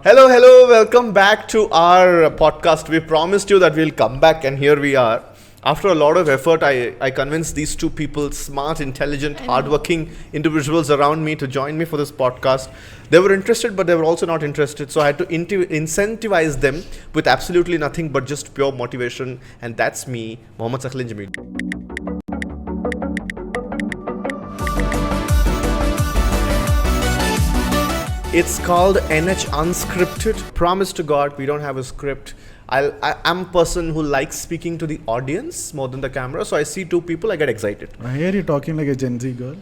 Hello, welcome back to our podcast. We promised you that we'll come back, and here we are. After a lot of effort, I convinced these two people, smart, intelligent, hardworking individuals around me, to join me for this podcast. They were interested, but they were also not interested. So I had to incentivize them with absolutely nothing but just pure motivation. And that's me, Mohammad Sakhlin Jamil. It's called NH Unscripted. Promise to God, we don't have a script. I'm a person who likes speaking to the audience more than the camera. So I see two people, I get excited. I hear you talking like a Gen Z girl.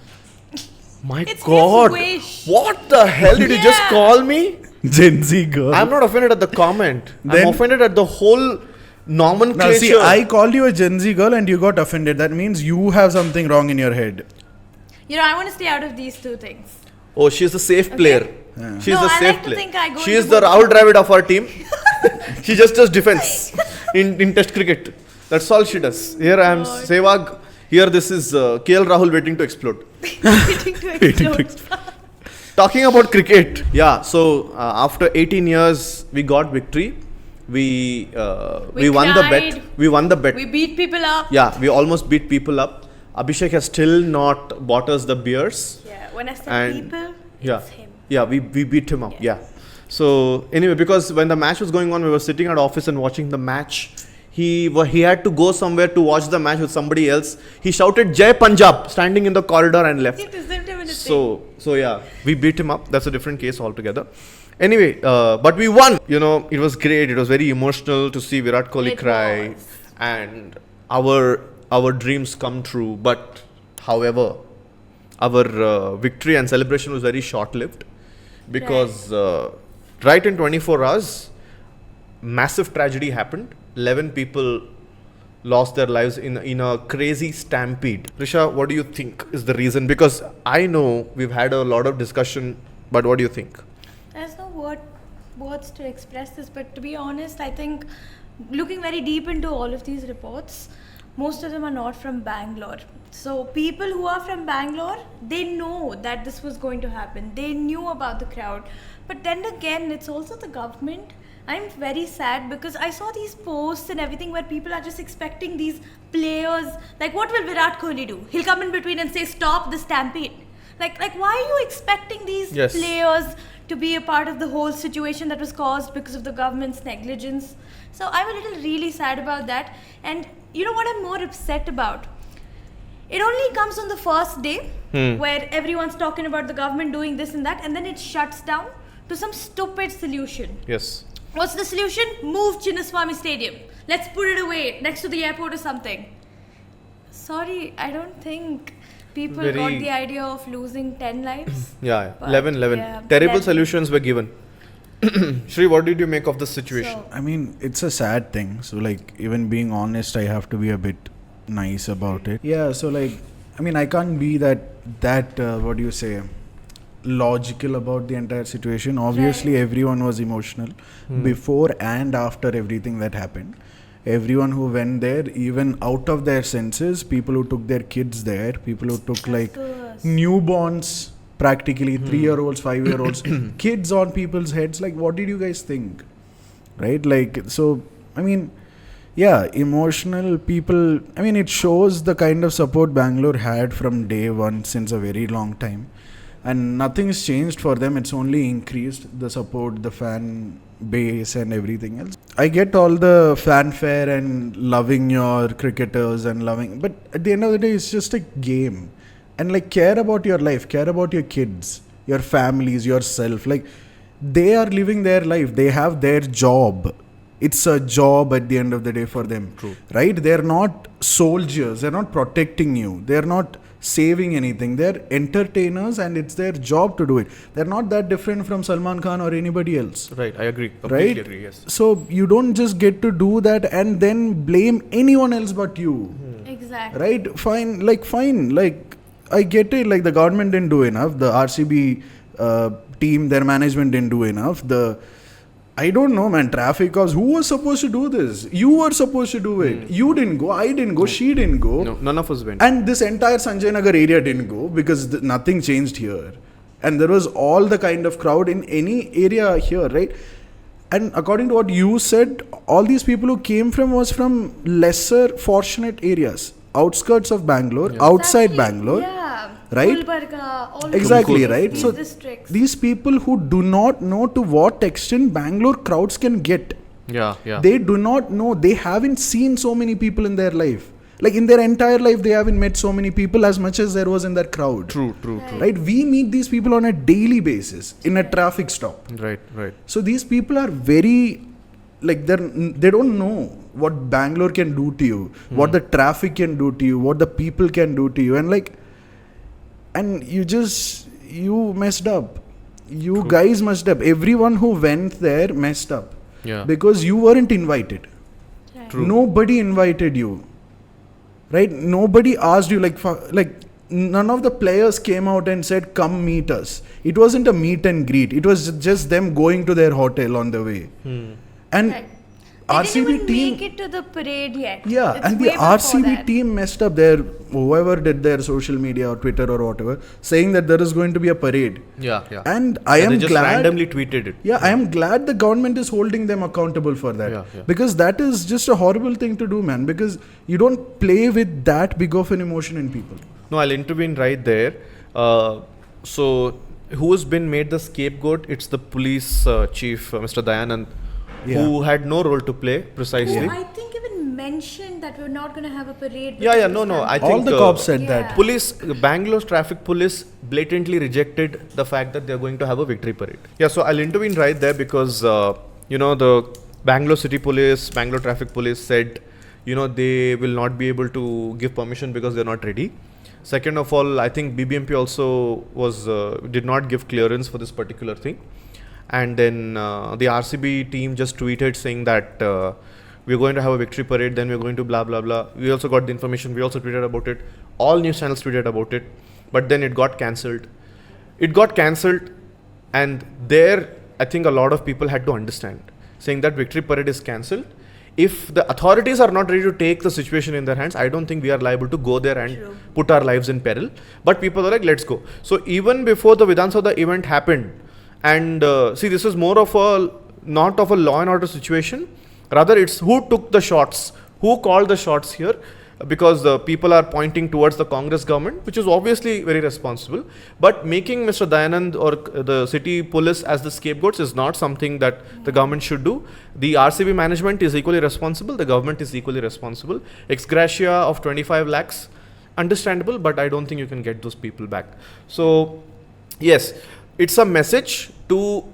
My It's God, his wish. what the hell did you just Yeah. call me? Gen Z girl. I'm not offended at the comment. Then- I'm offended at the whole nomenclature. Now see, I called you a Gen Z girl and you got offended. That means you have something wrong in your head. You know, I want to stay out of these two things. Oh, she's the safe player. Yeah. She's No, the I safe like to player. think I go She into is the both. Rahul Dravid of our team. She just does defense in test cricket. That's all she does. Here I am, Sehwag. Here this is KL Rahul waiting to explode. Waiting to explode. Talking about cricket. Yeah, so after 18 years, we got victory. We won the bet. cried. We won the bet. We beat people up. Yeah, we almost beat people up. Abhishek has still not bought us the beers. Yeah, when I said And- people, Yeah. it's him. Yeah, we beat him up. Yeah. Yeah. So anyway, because when the match was going on, we were sitting at office and watching the match. He had to go somewhere to watch the match with somebody else. He shouted "Jai Punjab" standing in the corridor and left. He deserved him in a thing. So yeah, we beat him up. That's a different case altogether. Anyway, but we won. You know, it was great. It was very emotional to see Virat Kohli It cry, was. and our dreams come true. But however, our victory and celebration was very short-lived because right in 24 hours, massive tragedy happened. 11 people lost their lives in a crazy stampede. Risha, what do you think is the reason? Because I know we've had a lot of discussion, but what do you think? There's no words to express this, but to be honest, I think looking very deep into all of these reports, most of them are not from Bangalore. So people who are from Bangalore, they know that this was going to happen. They knew about the crowd. But then again, it's also the government. I'm very sad because I saw these posts and everything where people are just expecting these players. Like, what will Virat Kohli do? He'll come in between and say, "Stop the stampede." Like why are you expecting these Yes. players to be a part of the whole situation that was caused because of the government's negligence? So I'm a little really sad about that. And you know what I'm more upset about? It only comes on the first day where everyone's talking about the government doing this and that, and then it shuts down to some stupid solution. Yes. What's the solution? Move Chinnaswamy Stadium. Let's put it away next to the airport or something. Sorry, I don't think people Very- got the idea of losing 10 lives. Yeah, But 11. yeah, Terrible 11. solutions were given. Shri, what did you make of the situation? So, I mean, it's a sad thing. So, like, even being honest, I have to be a bit nice about it. Yeah, so, like, I mean, I can't be that what do you say, logical about the entire situation. Obviously, Right. everyone was emotional before and after everything that happened. Everyone who went there, even out of their senses, people who took their kids there, people who took like course. newborns, practically 3-year-olds, 5-year-olds, kids on people's heads. Like, what did you guys think? Right? Like, so, I mean, yeah, emotional people. I mean, it shows the kind of support Bangalore had from day one since a very long time. And nothing's changed for them. It's only increased the support, the fan base and everything else. I get all the fanfare and loving your cricketers and loving, but at the end of the day, it's just a game. And like, care about your life, care about your kids, your families, yourself. Like, they are living their life. They have their job. It's a job at the end of the day for them. True. Right? They're not soldiers. They're not protecting you. They're not saving anything. They're entertainers and it's their job to do it. They're not that different from Salman Khan or anybody else. Right, I agree. Completely Right? agree, yes. So you don't just get to do that and then blame anyone else but you. exactly. Right? Fine. Like, I get it. Like, the government didn't do enough. The RCB team, their management didn't do enough. I don't know, man. Traffic cops. Who was supposed to do this? You were supposed to do it. You didn't go. I didn't go. She didn't go. No, none of us went. And this entire Sanjay Nagar area didn't go because nothing changed here. and there was all the kind of crowd in any area here, right? And according to what you said, all these people who came from was from lesser fortunate areas, outskirts of Bangalore, outside Exactly. Bangalore, Yeah. right? Gulbarga, all Exactly, these, right? These So districts. these people who do not know to what extent Bangalore crowds can get. Yeah, yeah. They do not know. They haven't seen so many people in their life. Like in their entire life, they haven't met so many people as much as there was in that crowd. True. Right? We meet these people on a daily basis in a traffic stop. Right. So these people are very, like, they don't know what Bangalore can do to you, what the traffic can do to you, what the people can do to you, and you messed up. You guys messed up. Everyone who went there messed up. Yeah. Because you weren't invited. Right. True. Nobody invited you. Right? Nobody asked you, like none of the players came out and said, come meet us. It wasn't a meet and greet. It was just them going to their hotel on the way. And Right. They didn't RCB even team, make it to the parade yet. yeah, It's and the way before RCB that. team messed up their, whoever did their social media or Twitter or whatever, saying that there is going to be a parade. Yeah. And I am They just glad. randomly tweeted it. Yeah, I am glad the government is holding them accountable for that. Yeah. Because that is just a horrible thing to do, man. Because you don't play with that big of an emotion in people. No, I'll intervene right there. So, who has been made the scapegoat? It's the police chief, Mr. Dayanand, who had no role to play precisely. Who I think even mentioned that we're not going to have a parade. Yeah, because no. of I stampede. think All the cops said Yeah. that. Police, Bangalore traffic police blatantly rejected the fact that they're going to have a victory parade. Yeah, so I'll intervene right there because, the Bangalore City Police, Bangalore Traffic Police said, they will not be able to give permission because they're not ready. Second of all, I think BBMP also did not give clearance for this particular thing. And then the RCB team just tweeted saying that we're going to have a victory parade, then we're going to blah, blah, blah. We also got the information, we also tweeted about it. All news channels tweeted about it. But then it got cancelled. And there, I think a lot of people had to understand, saying that victory parade is cancelled. If the authorities are not ready to take the situation in their hands, I don't think we are liable to go there and True. put our lives in peril. But people are like, let's go. So even before the Vidhan Sabha event happened, and this is more of not of a law and order situation. Rather, it's who took the shots, who called the shots here, because the people are pointing towards the Congress government, which is obviously very responsible. But making Mr. Dayanand or the city police as the scapegoats is not something that the government should do. The RCB management is equally responsible. The government is equally responsible. Ex gratia of 25 lakhs, understandable, but I don't think you can get those people back. So, yes, it's a message to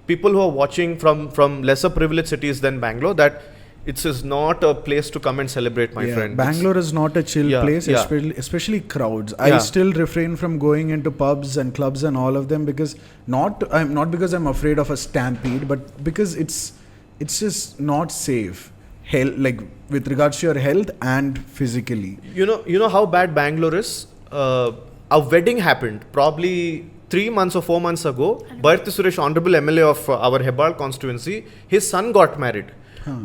people who are watching from lesser privileged cities than Bangalore that it is not a place to come and celebrate, my friend. Bangalore is not a chill place, especially crowds. I still refrain from going into pubs and clubs and all of them because not because I'm afraid of a stampede, but because it's just not safe. Like with regards to your health and physically. You know how bad Bangalore is. A wedding happened probably 3 months or 4 months ago. Bharti Suresh, honorable MLA of our Hebbal constituency, his son got married.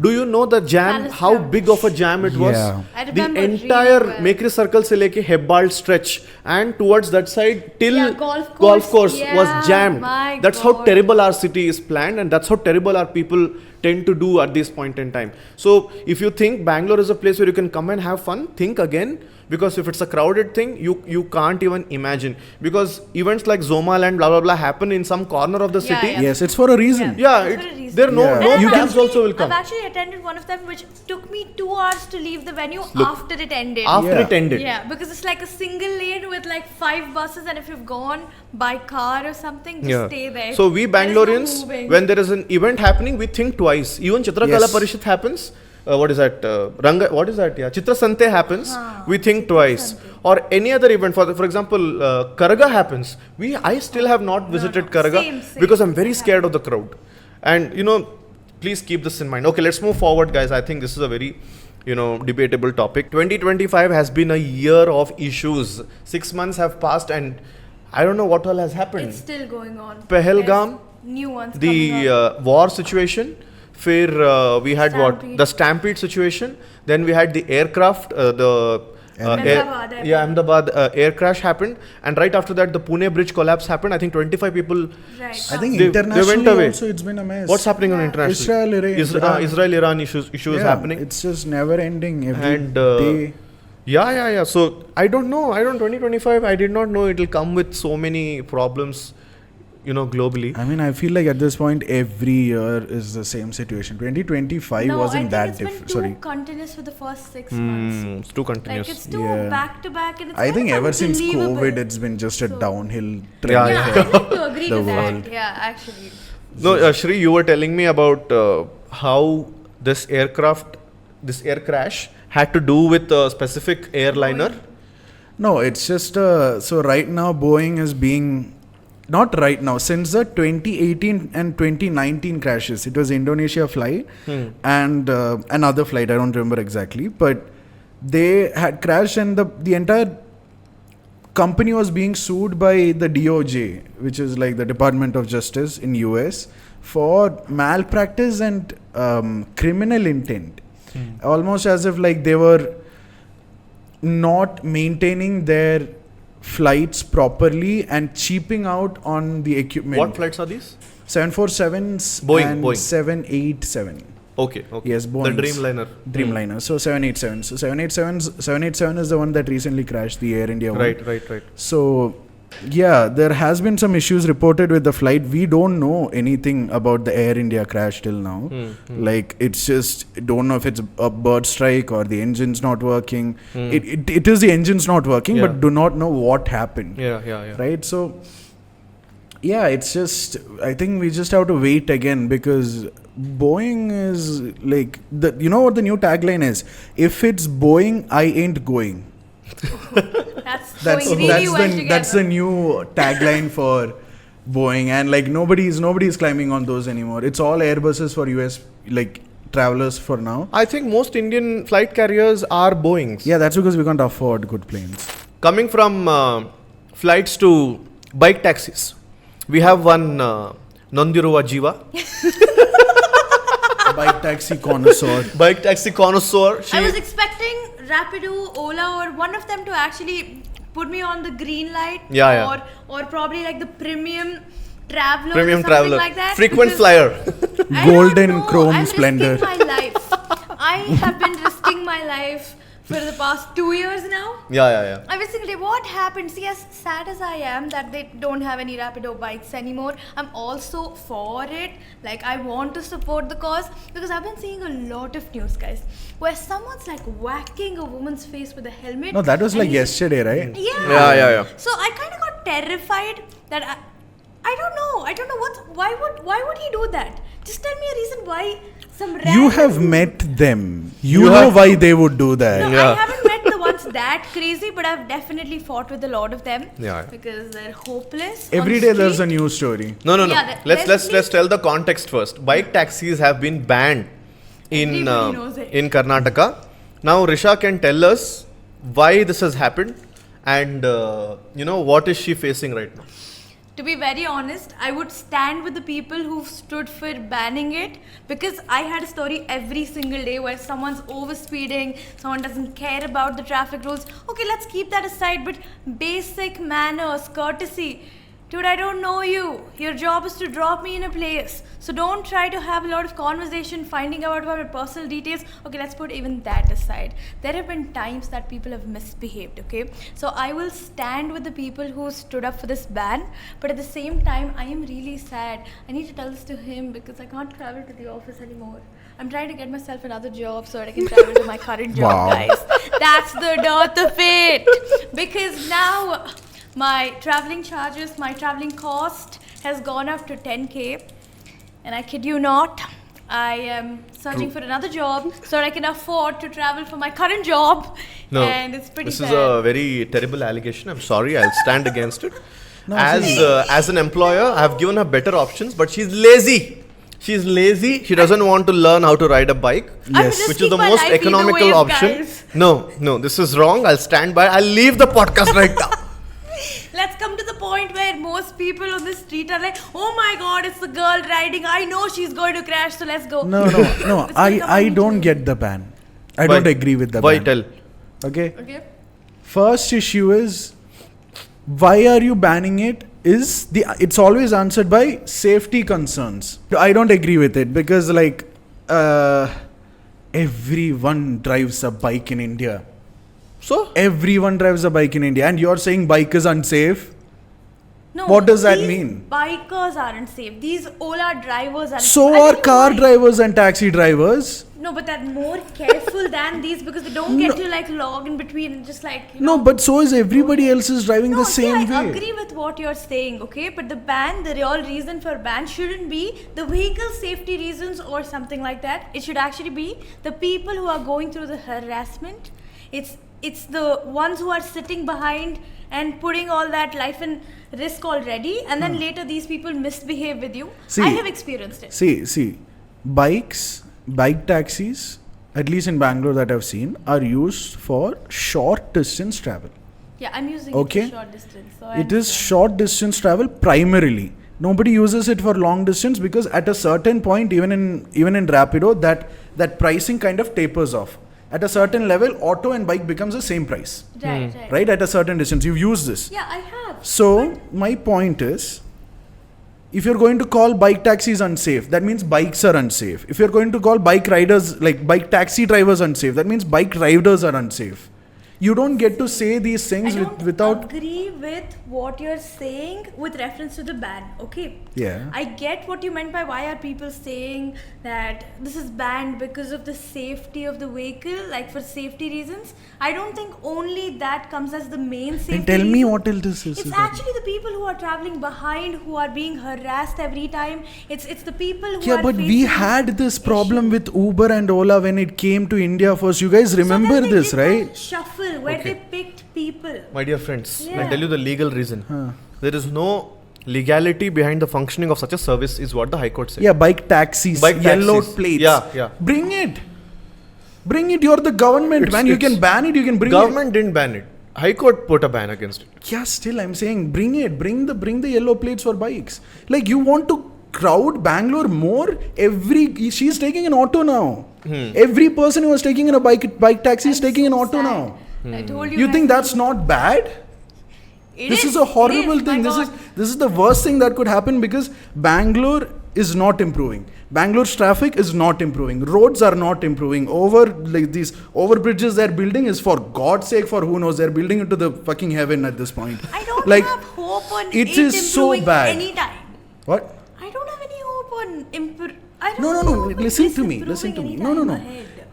Do you know the jam? Palace How jam. big of a jam it was? Yeah. I The remember entire really well. Mekri circle se leke Hebbal stretch and towards that side till Yeah, golf course. Yeah, was jammed. my That's how God. terrible our city is planned, and that's how terrible our people tend to do at this point in time. So if you think Bangalore is a place where you can come and have fun, think again. Because if it's a crowded thing, you can't even imagine. Because events like Zomal and blah blah blah happen in some corner of the Yeah, city. yeah. Yes, it's for a reason. Yeah, It's for a reason. there are no Yeah. no And I've cabs actually- also will come I've actually attended one of them, which took me 2 hours to leave the venue Look, after it ended. after Yeah. it ended. Yeah, because it's like a single lane with like 5 buses, and if you've gone by car or something, just stay there. So we There is no Bangaloreans, moving. when there is an event happening, we think twice. Even Chitrakala Yes. Parishad happens. What is that? What is that? Yeah, Chitra Sante happens. We think Chitra twice. Sante. Or any other event. For example, Karaga happens. I still have not visited Karaga Same. because I'm very scared of the crowd. And please keep this in mind. Okay, let's move forward, guys. I think this is a very debatable topic. 2025 has been a year of issues. 6 months have passed, and I don't know what all has happened. It's still going on. Pahalgam, There's new ones coming the up. war situation, we had Stampede. the stampede situation, then we had the aircraft, the Ahmedabad air crash happened, and right after that the Pune bridge collapse happened. I think 25 people. Right. I think They internationally went away. also it's been a mess. What's happening on international? Israel-Iran issues yeah, happening. It's just never ending every And, day. Yeah. So I don't know. 2025. I did not know it will come with so many problems, globally. I mean, I feel like at this point every year is the same situation. 2025 wasn't that different. Sorry. It's been too continuous for the first 6 months. It's too continuous. Like it's too back to back, and it's I think ever since unbelievable. COVID, it's been just a downhill trend. Yeah, I like to agree The to world. that. Yeah, actually. No, Shri, you were telling me about how this air crash had to do with a specific airliner. No, it's just so right now Boeing is being. Not right now. Since the 2018 and 2019 crashes, it was Indonesia flight and another flight. I don't remember exactly, but they had crashed, and the entire company was being sued by the DOJ, which is like the Department of Justice in US, for malpractice and criminal intent. Almost as if like they were not maintaining their flights properly and cheaping out on the equipment. What flights are these? 747s and Boeing. 787. Okay. Yes, The Boeing. Dreamliner. So 787. So 787 is the one that recently crashed, the Air India one. Right. So yeah, there has been some issues reported with the flight. We don't know anything about the Air India crash till now. Like it's just don't know if it's a bird strike or the engine's not working. It is the engine's not working, but do not know what happened. Yeah. Right. So yeah, it's just I think we just have to wait again, because Boeing is like you know what the new tagline is? If it's Boeing, I ain't going. That's going really well together. That's the new tagline for Boeing, and like nobody's climbing on those anymore. It's all Airbuses for US like travelers for now. I think most Indian flight carriers are Boeings. Yeah, that's because we can't afford good planes. Coming from flights to bike taxis, we have one Nandiruva Jiva. Bike taxi connoisseur. Bike taxi connoisseur. I was expecting Rapido, Ola, or one of them to actually put me on the green light. Or probably like the premium traveler or something like that. Frequent flyer. Golden chrome splendor. I'm risking my life. I have been risking my life for the past 2 years now. Yeah. I was thinking, what happened? See, as sad as I am that they don't have any Rapido bikes anymore, I'm also for it. Like, I want to support the cause, because I've been seeing a lot of news, guys, where someone's like whacking a woman's face with a helmet. No, that was like yesterday, right? Yeah. So I kind of got terrified that I don't know why would he do that? Just tell me a reason why. You have met them. You know why they would do that. No, I haven't met the ones that crazy, but I've definitely fought with a lot of them. Yeah. Because they're hopeless. Every day there's a new story. No. Let's tell the context first. Bike taxis have been banned in Karnataka. Now Risha can tell us why this has happened, and what is she facing right now. To be very honest, I would stand with the people who stood for banning it, because I had a story every single day where someone's overspeeding, someone doesn't care about the traffic rules. Okay, let's keep that aside, but basic manners, courtesy. Dude, I don't know you. Your job is to drop me in a place. So don't try to have a lot of conversation finding out about my personal details. Okay, let's put even that aside. There have been times that people have misbehaved, okay? So I will stand with the people who stood up for this ban. But at the same time, I am really sad. I need to tell this to him because I can't travel to the office anymore. I'm trying to get myself another job so that I can travel to my current job, guys. That's the dearth of it. Because now my traveling charges, my traveling cost has gone up to 10K. And I kid you not, I am searching for another job so that I can afford to travel for my current job. No, and it's pretty this sad. is a very terrible allegation. I'm sorry, I'll stand against it. As an employer, I have given her better options, but she's lazy. She's lazy. She doesn't want to learn how to ride a bike, which is the most economical option. Guys. No, this is wrong. I'll stand by. I'll leave the podcast right now. Let's come to the point where most people on the street are like, oh my god, it's the girl riding. I know she's going to crash, so let's go. No. I don't get the ban. I don't agree with the ban. Why tell? Okay. First issue is, why are you banning it? It's always answered by safety concerns. I don't agree with it because everyone drives a bike in India. So Everyone drives a bike in India, and you're saying bike is unsafe? No, What does that these mean? Bikers aren't safe. These Ola drivers are. So I are think car why. drivers and taxi drivers. No, but they're more careful than these because they don't get to like log in between and just like. No, but so is everybody else is driving No, the same see, I way. agree with what you're saying, okay? But the real reason for ban shouldn't be the vehicle safety reasons or something like that. It should actually be the people who are going through the harassment. It's the ones who are sitting behind and putting all that life in risk already, and then later these people misbehave with you. See, I have experienced it. See, bike taxis, at least in Bangalore that I've seen, are used for short distance travel. Yeah, I'm using Okay. it for short distance. So I It is understand. short distance travel primarily. Nobody uses it for long distance because at a certain point, even in Rapido, that pricing kind of tapers off. At a certain level, auto and bike becomes the same price, Right. right? At a certain distance, you use this. Yeah, I have. So my point is, if you're going to call bike taxis unsafe, that means bikes are unsafe. If you're going to call bike riders, like bike taxi drivers unsafe, that means bike riders are unsafe. You don't get to say these things I don't without. agree with what you're saying with reference to the ban. Okay. Yeah. I get what you meant by why are people saying that this is banned because of the safety of the vehicle, like for safety reasons. I don't think only that comes as the main safety. Then tell me reason. what else this is. It's actually the people who are traveling behind who are being harassed every time. It's the people who Yeah, are but we facing had this issue. problem with Uber and Ola when it came to India first. You guys remember so then they this, did right? that shuffle where Okay. they picked people. my dear friends, Yeah. I'll tell you the legal reason. There is no legality behind the functioning of such a service, is what the High Court said. Yeah, bike taxis, Bike yellow taxis. plates. Yeah. Bring it. You're the government, man. You can ban it. You can bring Government didn't ban it. High Court put a ban against it. it. Yeah, still I'm saying bring it. Bring the yellow plates for bikes. Like you want to crowd Bangalore more. She's taking an auto now. Every person who was taking in a bike taxi is I'm taking an so auto sad. now. I told you. You guys think to- that's not bad? This is a It horrible is, thing. my This God. is the worst thing that could happen because Bangalore is not improving. Bangalore's traffic is not improving. Roads are not improving. These over bridges they're building is for God's sake, for who knows, they're building it to the fucking heaven at this point. I don't Like, have hope on it it is so improving bad. anytime. What? I don't have any hope on I don't No. have hope on Listen this to me. improving No. anytime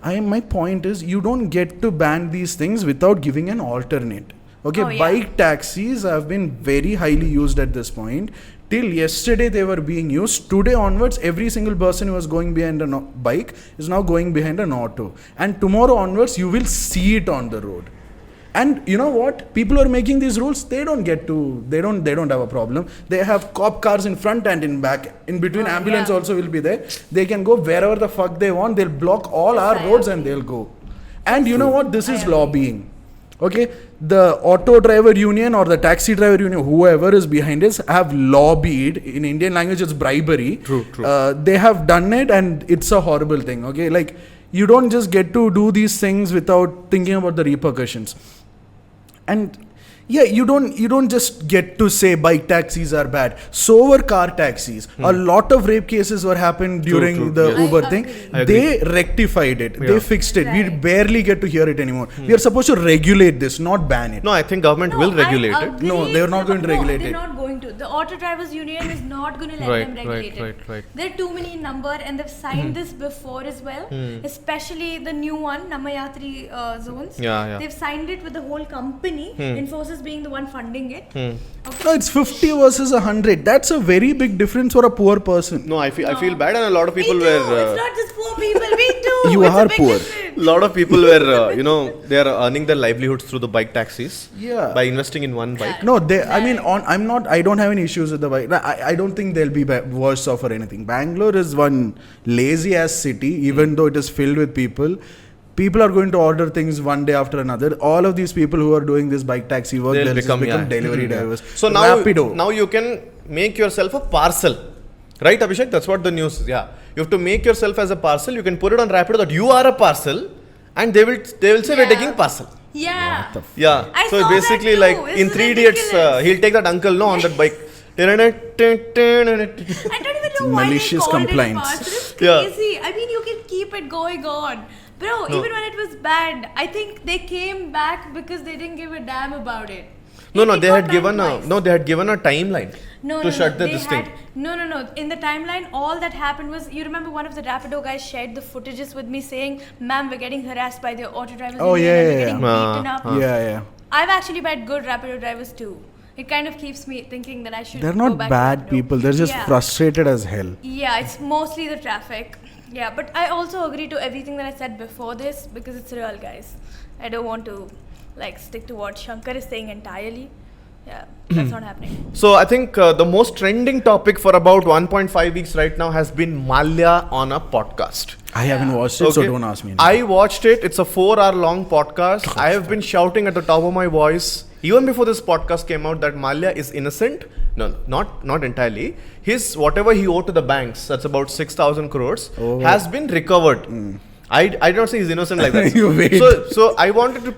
ahead. My point is, you don't get to ban these things without giving an alternate. Okay, Oh, yeah. bike taxis have been very highly used at this point. Till yesterday, they were being used. Today onwards, every single person who was going behind a bike is now going behind an auto. And tomorrow onwards, you will see it on the road. And you know what? People who are making these rules, they don't have a problem. They have cop cars in front and in back. In between, ambulance yeah. also will be there. They can go wherever the fuck they want. They'll block all our I roads agree. and they'll go. And you know what? This is agree. lobbying. Okay, the auto driver union or the taxi driver union, whoever is behind this, have lobbied. In Indian language, it's bribery. True. They have done it, and it's a horrible thing. Okay, like you don't just get to do these things without thinking about the repercussions. And yeah, you don't just get to say bike taxis are bad. So were car taxis. A lot of rape cases were happened during True. the Yes. Uber I thing. agree. They rectified it. Yeah. They fixed it. We Right. barely get to hear it anymore. We are supposed to regulate this, not ban it. No, I think government will regulate I it. agree. No, they're not going to regulate they're it. not going to. The auto drivers union is not going to let Right, them regulate right, it. right. They're too many in number, and they've signed this before as well. Especially the new one, Namayatri zones. Yeah. They've signed it with the whole company. Infosys being the one funding it. Okay. No, it's 50 versus 100. That's a very big difference for a poor person. No, I feel bad, and a lot of people Me too. were. It's not just poor people. We too. You It's a are big poor. difference. A lot of people were, they are earning their livelihoods through the bike taxis. Yeah. By investing in one bike. No, I don't have any issues with the bike. I don't think they'll be worse off or anything. Bangalore is one lazy ass city, even though it is filled with people. People are going to order things one day after another. All of these people who are doing this bike taxi work, They'll they'll just become yeah. delivery drivers. So now Rapido. you can make yourself a parcel. Right, Abhishek? That's what the news is. Yeah. You have to make yourself as a parcel. You can put it on Rapido that you are a parcel, and they will say we're Yeah. taking parcel. Yeah. What the Yeah. I So saw basically, that too. like It's in 3 Idiots, ridiculous. he'll take that uncle no on that bike. I don't even know why malicious they called complaints. it fast. It's Yeah. crazy. I mean, you can keep it going on. Bro, No. even when it was banned, I think they came back because they didn't give a damn about it. No, It they got had given banned a twice. no, they had given a timeline No, to shut they this had, thing. No. In the timeline, all that happened was, you remember one of the Rapido guys shared the footages with me saying, "Ma'am, we're getting harassed by the auto drivers Oh, union yeah, and we're yeah, getting yeah. beaten up." Yeah. I've actually met good Rapido drivers too. It kind of keeps me thinking that I should. They're go not back bad to Rapido. people. They're just Yeah. frustrated as hell. Yeah, it's mostly the traffic. Yeah, but I also agree to everything that I said before this because it's real, guys. I don't want to like stick to what Shankar is saying entirely. Yeah, that's not happening. So I think the most trending topic for about 1.5 weeks right now has been Mallya on a podcast. I haven't watched it, so Okay. don't ask me. I watched it. It's a 4-hour long podcast. I have been shouting at the top of my voice even before this podcast came out that Mallya is innocent. No, not entirely. His whatever he owed to the banks, that's about 6,000 crores, has been recovered. I did not say he's innocent like that. You wait. So I wanted to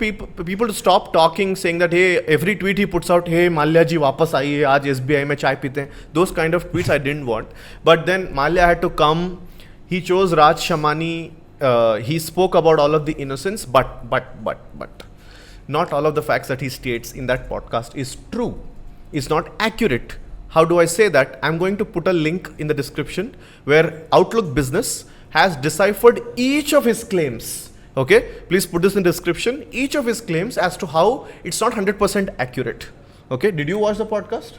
people to stop talking, saying that hey, every tweet he puts out, hey Mallya ji वापस आइए, आज SBI में चाय पीते हैं. Those kind of tweets I didn't want. But then Mallya had to come. He chose Raj Shamani. He spoke about all of the innocence, but not all of the facts that he states in that podcast is true. Is not accurate. How do I say that? I'm going to put a link in the description where Outlook Business has deciphered each of his claims. Okay, please put this in the description. Each of his claims as to how it's not 100% accurate. Okay, did you watch the podcast?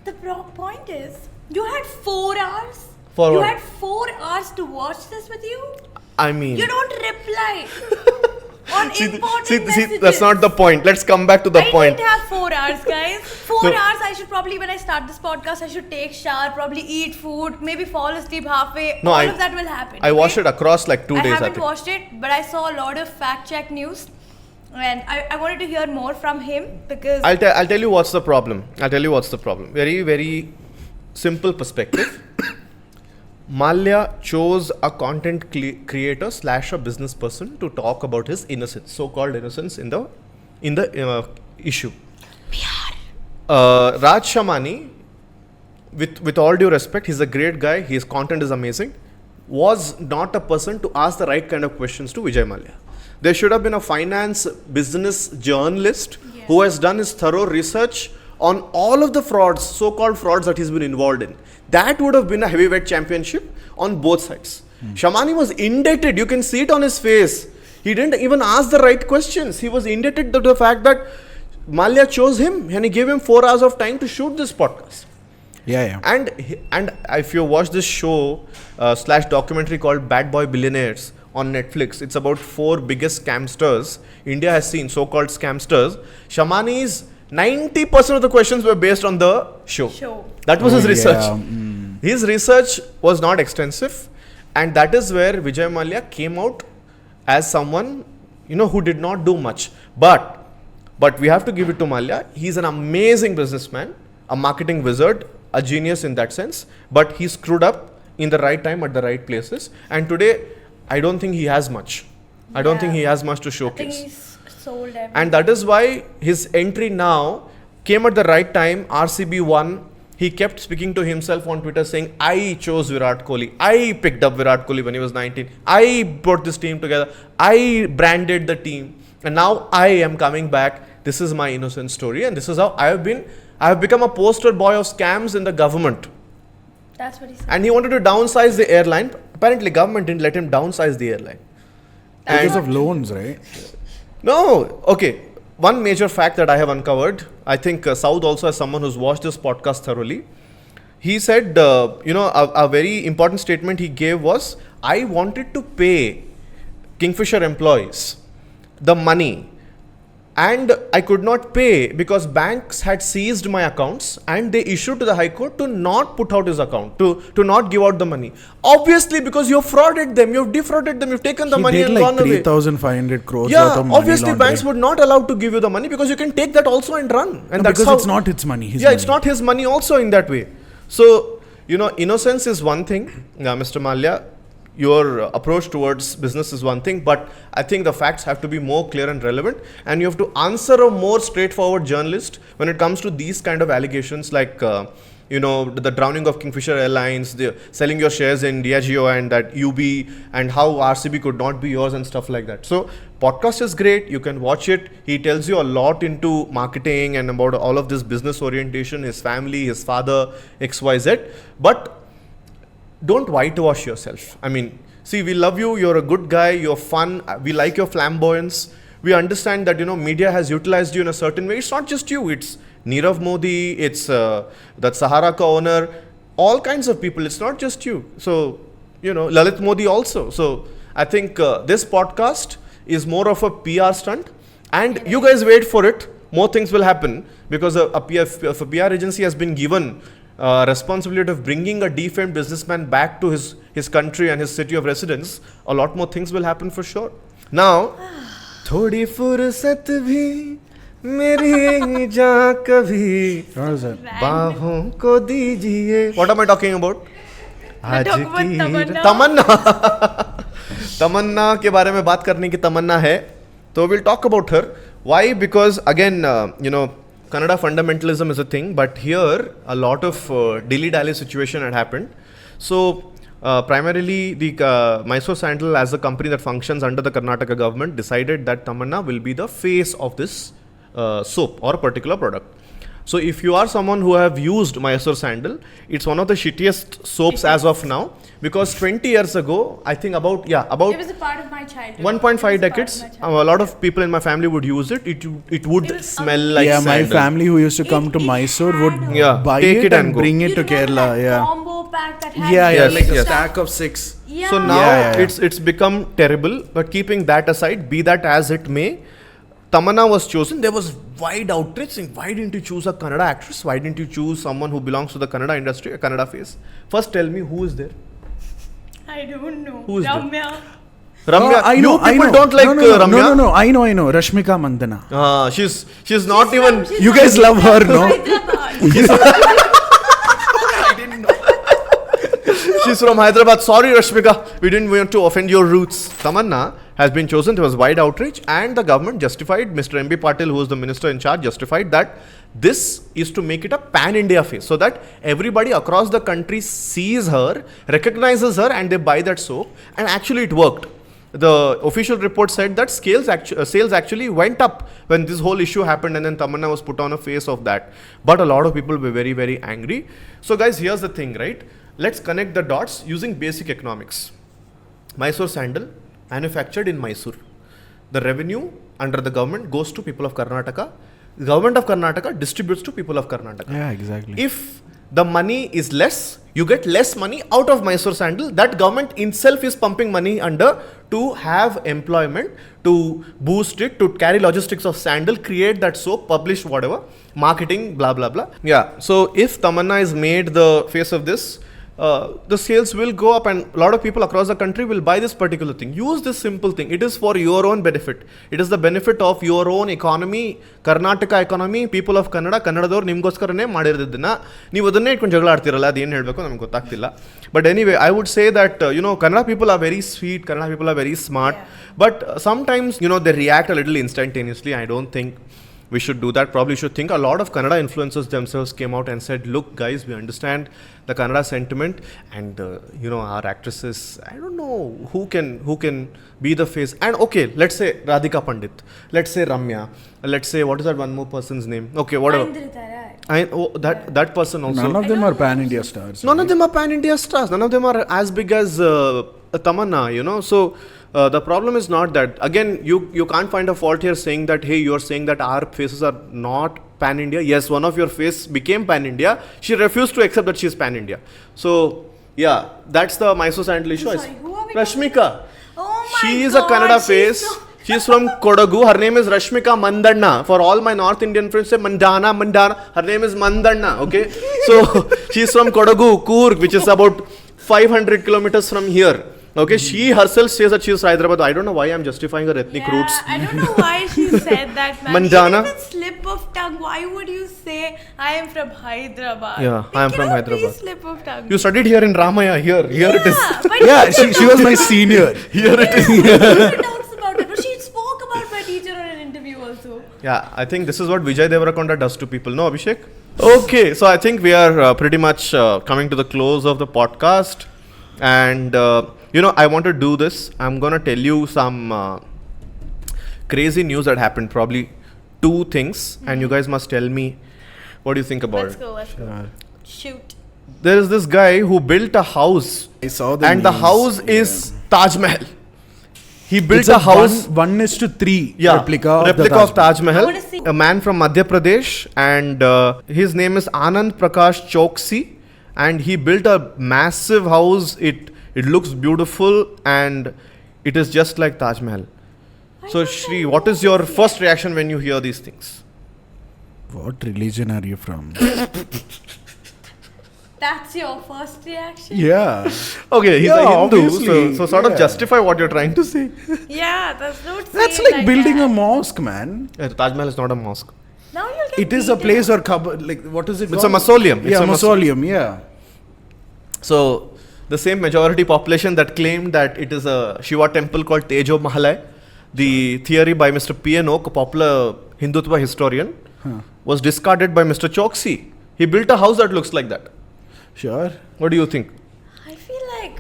The point is, you had 4 hours. For you what? had 4 hours to watch this with you. I mean, You don't reply on important messages. that's not the point. Let's come back to the I point. didn't have 4 hours, guys. 4 No. hours. I should probably, when I start this podcast, I should take shower, probably eat food, maybe fall asleep halfway. No, All of that will happen. I watched okay? it across like 2 I days. I haven't think. watched it, but I saw a lot of fact check news, and I wanted to hear more from him because I'll tell you what's the problem. Very, very simple perspective. Mallya chose a content creator / a business person to talk about his innocence, so-called innocence in the issue. Raj Shamani, with all due respect, he's a great guy. His content is amazing. Was not a person to ask the right kind of questions to Vijay Mallya. There should have been a finance business journalist who has done his thorough research on all of the frauds, so-called frauds that he's been involved in. That would have been a heavyweight championship on both sides. Shamani was indebted. You can see it on his face. He didn't even ask the right questions. He was indebted to the fact that Mallya chose him and he gave him 4 hours of time to shoot this podcast. Yeah. And if you watch this show / documentary called Bad Boy Billionaires on Netflix, it's about 4 biggest scamsters India has seen, so-called scamsters. Shamani's 90% of the questions were based on the show. That was his research. His research was not extensive, and that is where Vijay Mallya came out as someone who did not do much. But we have to give it to Mallya. He's an amazing businessman, a marketing wizard, a genius in that sense. But he screwed up in the right time at the right places. And today, I don't think he has much. I don't think he has much to I think showcase. he's sold everything. And that is why his entry now came at the right time. RCB won. He kept speaking to himself on Twitter saying, I chose Virat Kohli. I picked up Virat Kohli when he was 19. I brought this team together. I branded the team. And now I am coming back. This is my innocent story. And this is how I have become a poster boy of scams in the government. That's what he said. And he wanted to downsize the airline. Apparently government didn't let him downsize the airline. Because of loans, right? No. Okay. One major fact that I have uncovered, I think Saud also, as someone who's watched this podcast thoroughly, he said, a very important statement he gave was, I wanted to pay Kingfisher employees the money and I could not pay because banks had seized my accounts and they issued to the High Court to not put out his account, to not give out the money. Obviously, because you've frauded them, you've defrauded them, you've taken the money and gone away. 3,500 crores worth Yeah, of money obviously laundering. banks would not allow to give you the money because you can take that also and run. And No, that's because how, it's not its money. it's not his money also in that way. So, innocence is one thing, Mr. Mallya. your approach towards business is one thing, but I think the facts have to be more clear and relevant, and you have to answer a more straightforward journalist when it comes to these kind of allegations, like the drowning of Kingfisher Airlines, the selling your shares in Diageo and that UB, and how RCB could not be yours and stuff like that. So podcast is great. You can watch it. He tells you a lot into marketing and about all of this business orientation, his family, his father, XYZ. But don't whitewash yourself. I mean, see, we love you. You're a good guy. You're fun. We like your flamboyance. We understand that, media has utilized you in a certain way. It's not just you. It's Nirav Modi. It's that Sahara ka owner. All kinds of people. It's not just you. So, Lalit Modi also. So, I think this podcast is more of a PR stunt. And you guys wait for it. More things will happen because a PR agency has been given responsibility of bringing a defamed businessman back to his country and his city of residence. A lot more things will happen for sure. Now, थोड़ी फुर्सत भी मेरी जा कभी बाहों को दीजिए. What am I talking about? आज की तमन्ना के बारे में बात करने की तमन्ना है. So we'll talk about her. Why? Because again, Kannada fundamentalism is a thing, but here a lot of dilly-dally situation had happened. So primarily the Mysore Sandal, as a company that functions under the Karnataka government, decided that Tamannah will be the face of this soap or a particular product. So if you are someone who have used Mysore Sandal, it's one of the shittiest soaps as of now, because 20 years ago, I think about it was a part of my childhood. 1.5 decades, a lot of people in my family would use it. It would smell like my sandal. family who used to come to Mysore would buy take it and go. bring it to Kerala. That combo pack that had Like a stuff. stack of 6. Yeah. So now it's become terrible. But keeping that aside, be that as it may, Tamannah was chosen. There was wide outrage saying, why didn't you choose a Kannada actress? Why didn't you choose someone who belongs to the Kannada industry, a Kannada face? First tell me, who is there? I don't know. Who is Ramya. Ramya. I know. Don't like Ramya? No. I know. Rashmika Mandana. She's not even. She's You not guys even love her, from no? Hyderabad. I didn't know. She's from Hyderabad. Sorry, Rashmika. We didn't want to offend your roots. Tamannah has been chosen. There was wide outrage, and the government justified, Mr. M.B. Patil, who was the minister in charge, justified that this is to make it a pan-India face, so that everybody across the country sees her, recognizes her, and they buy that soap. And actually it worked. The official report said that sales actually went up when this whole issue happened, and then Tamannah was put on a face of that. But a lot of people were very, very angry. So guys, here's the thing, right? Let's connect the dots using basic economics. Mysore Sandal, manufactured in Mysore. The revenue under the government goes to people of Karnataka. The government of Karnataka distributes to people of Karnataka. Yeah, exactly. If the money is less, you get less money out of Mysore Sandal. That government itself is pumping money under to have employment, to boost it, to carry logistics of sandal, create that soap, publish whatever, marketing, blah, blah, blah. Yeah. So if Tamannah is made the face of this, the sales will go up, and a lot of people across the country will buy this particular thing. Use this simple thing. It is for your own benefit. It is the benefit of your own economy, Karnataka economy, people of Kannada, Kannadadavaru nimgoskaraನೇ ಮಾಡಿರೋದನ್ನ ನೀವು ಅದನ್ನೇ ಇಟ್ಕೊಂಡು ಜಗಳ ಆಡ್ತಿರಲ್ಲ, ಅದು ಏನು ಹೇಳಬೇಕು ನಮಗೆ ಗೊತ್ತಾಗ್ತಿಲ್ಲ. But anyway, I would say that Kannada people are very sweet, Kannada people are very smart, but sometimes they react a little instantaneously. I don't think we should do that. Probably should think. A lot of Kannada influencers themselves came out and said, look guys, we understand the Kannada sentiment, and our actresses, I don't know who can be the face. And okay, let's say Radhika Pandit, let's say Ramya, let's say, what is that one more person's name? Okay, whatever. That person also. None of them are pan-India stars. None of them are pan-India stars. None of them are as big as Tamannah, So the problem is not that. Again, you can't find a fault here saying that, hey, you're saying that our faces are not pan-India. Yes, one of your face became pan-India. She refused to accept that she's pan-India. So, yeah, that's the Mysore Sandal issue. I'm sorry, who are we Rashmika. Oh my She is God, a Kannada face. She's from Kodagu. Her name is Rashmika Mandanna. For all my North Indian friends, say Mandana. Her name is Mandanna. Okay. So she's from Kodagu, Coorg, which is about 500 kilometers from here. Okay. She herself says that she is Hyderabad. I don't know why I'm justifying her ethnic roots. I don't know why she said that, man. Mandana. Even with slip of tongue. Why would you say I am from Hyderabad? Yeah, I am from Hyderabad. Slip of tongue. You studied here in Ramaya. Here it is. But Yeah, he she was my senior. Here it is. never talks about it. But she spoke about my teacher on an interview also. Yeah, I think this is what Vijay Deverakonda does to people. No, Abhishek? Okay, so I think we are pretty much coming to the close of the podcast. And, I want to do this. I'm going to tell you some crazy news that happened. Probably 2 things. And you guys must tell me what do you think about Let's it. go. Let's go. Shoot. There is this guy who built a house. I saw the And the news. house is Taj Mahal. He built It's a house. 1:3 Yeah, replica of Taj Mahal. I wanna see. A man from Madhya Pradesh, and his name is Anand Prakash Choksi, and he built a massive house. It looks beautiful, and it is just like Taj Mahal. So Shri, what is your first reaction when you hear these things? What religion are you from? That's your first reaction? Yeah. Okay, he's Yeah, a Hindu, obviously, so sort of yeah. justify what you're trying to say. Yeah, that's not That's saying like building that. a mosque, man. Taj Mahal is not a mosque. Now you'll get It is a beaten. place or like what is it? It's called? a mausoleum. It's Yeah, a mausoleum. Yeah. So the same majority population that claimed that it is a Shiva temple called Tejo Mahalai, the theory by Mr. P.N. Oak, a popular Hindutva historian, was discarded by Mr. Choksi. He built a house that looks like that. Sure. What do you think? I feel like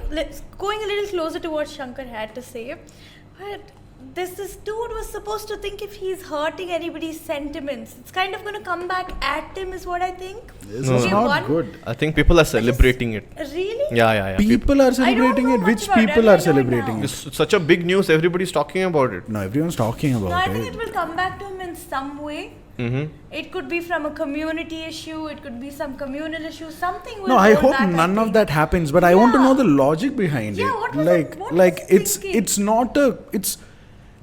going a little closer to what Shankar had to say, but this dude was supposed to think if he's hurting anybody's sentiments, it's kind of going to come back at him, is what I think. This No, is no. not good. I think people are celebrating it. Really? Yeah. People are celebrating know it. much Which about it. people I are don't know celebrating now. it? It's such a big news. Everybody's talking about it. No, everyone's talking No, I about think it. it will come back to him in some way. Mm-hmm. It could be from a community issue, it could be some communal issue, something will No, I roll hope back, I none of think. that happens. But I want to Yeah. know the logic behind Yeah, it. what was like, it- what like was it's thinking? it's not a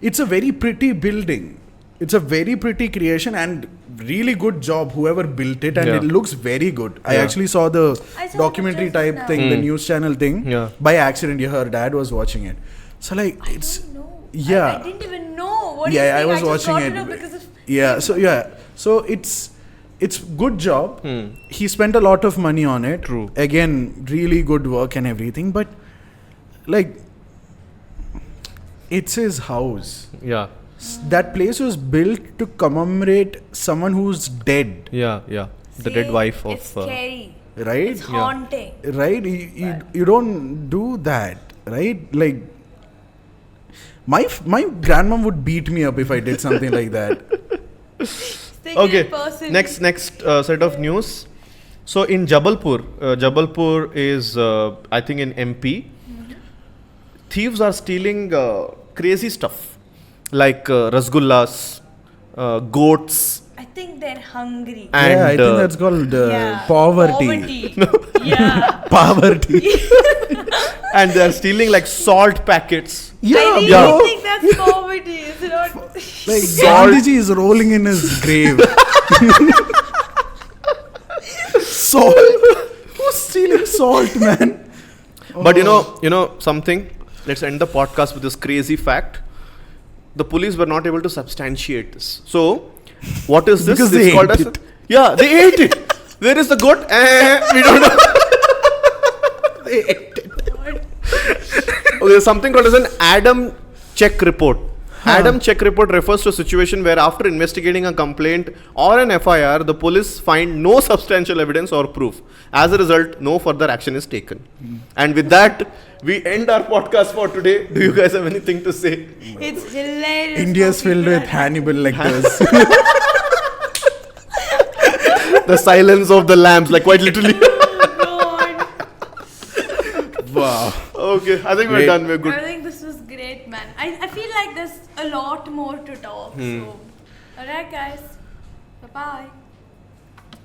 it's a very pretty building. It's a very pretty creation and really good job whoever built it, and Yeah. it looks very good. I Yeah. actually saw the I saw documentary pictures type now. thing, the news channel thing. Yeah. By accident, her dad was watching it. So like I it's don't know. yeah. I didn't even know. What Yeah, do you I think? was just watching got it. to know because of yeah. So it's good job. He spent a lot of money on it. True. Again, really good work and everything, but like it's his house. Yeah. That place was built to commemorate someone who's dead, The See, dead wife of. It's scary. right? It's haunting. Right? You don't do that, right? Like my grandmom would beat me up if I did something like that. Single Okay. person. Next set of news. So in Jabalpur is I think in MP. Thieves are stealing crazy stuff like rasgullas, goats, I think they're hungry. and Yeah, I think that's called Yeah. poverty. Yeah. Poverty. and they are stealing like salt packets. I Yeah, really Yeah. think that's poverty. It's not. like Salt. Gandhiji is rolling in his grave. Salt. Who's stealing salt, man? But you know something. Let's end the podcast with this crazy fact. The police were not able to substantiate this. So, what is this? Because It's they called ate as it. Yeah, they ate it. Where is the goat? We don't know. They ate it. Okay, there's something called as an Adam check report. Adam check report refers to a situation where after investigating a complaint or an FIR, the police find no substantial evidence or proof. As a result, no further action is taken. And with that, we end our podcast for today. Do you guys have anything to say? It's hilarious. India's how filled people with are- Hannibal Lecters. The silence of the lambs, like quite literally. Oh, God. Wow. Okay, I think we're Great. done. We're good. I think this was great, man. I feel like there's a lot more to talk. So, alright, guys. Bye bye.